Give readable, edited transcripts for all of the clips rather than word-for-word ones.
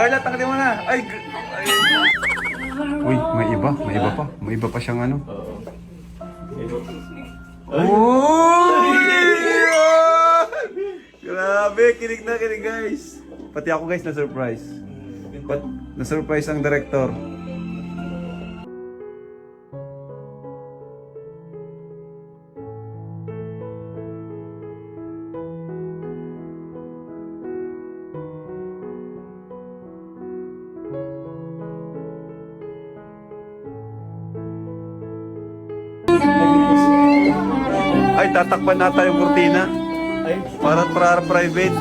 Carla, tanggalin mo na. Ay. Uy, may iba pa. May iba pa siyang ano. Uy! Grabe, kilig na kilig guys. Pati ako guys na-surprise. Na-surprise ang director. Ay, tatakpan nata yung kurtina. Para private.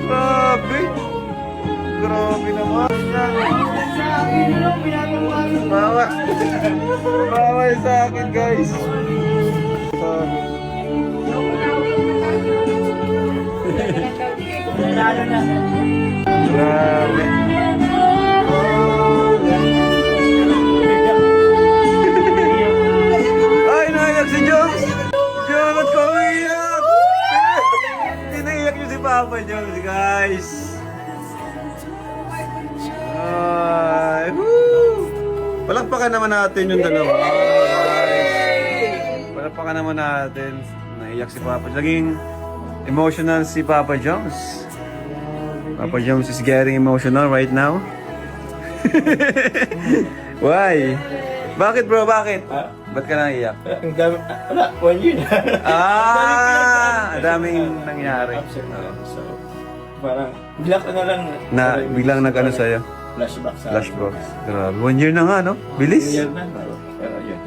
Grabe. Grabe naman yan. Bawa. Bawa sa akin guys. Sa akin. Grabe. Ay, naiyak si Jones. Jones, ba't ka umiyak? Tinaiyak niyo si Papa Jones guys. Ay, woo! Palakpakan naman natin yung dalawa. Palakpakan naman natin. Naiyak si Papa. Naging emotional si Papa Jones. Papa Jones is getting emotional right now. Why? Bakit bro? Bakit? Ba't ka naiyak? Ang dami, wala, 1 year na. Daming nangyari. So, parang, Biglang nag-ano sa'yo? flashback sa Flashbox. Grabe. 1 year na nga, no? Bilis. 1 year na, pero yun.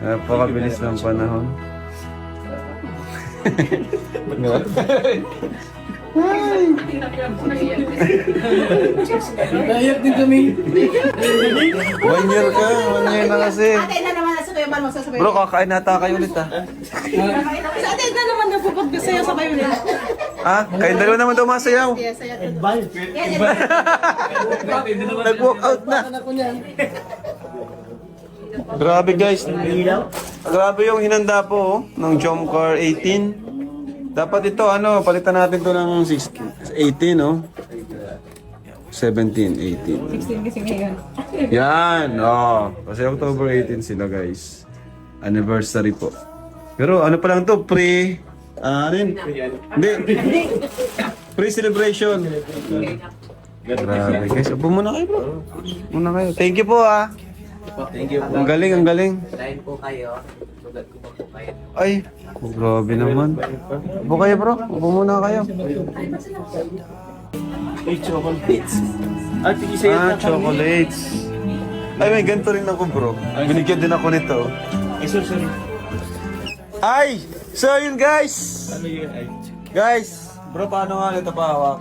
Napakabilis ng panahon. Nayak din kami. 1 year ka. 1 year na kasi. Ate na naman nasa kayo man magsasabay. Bro, kakain nata kayo ulit ah. Sa ate na naman nagpupag sa'yo sabay ulit. Ah, kayong dalawa naman daw masayaw. Yes, saya. Nag-walk out na. Grabe guys. Grabe yung hinanda po ng Jomcar 18. Dapat ito ano, palitan natin to ng 18 no. 17, 18. 16 kasi ngayon. Yan, oh. Kasi October 18 sila guys. Anniversary po. Pero ano pa lang to, ano yun? Hindi. Pre-celebration. Grabe guys. Upo muna kayo bro. Muna kayo. Thank you po ah. Thank you. Ang galing, ang galing. Dahil po kayo, sugat ko po kayo. Ay, grabe naman. Upo kayo bro. Upo muna kayo. Ay, chocolates. Ay, tigisa Ah, chocolates. Ay, may ganito rin ako bro. Binigyan din ako nito. Ay, sorry. Ay! So yun guys! Ano yun? Ay, Guys! Bro, paano nga nito pahawak?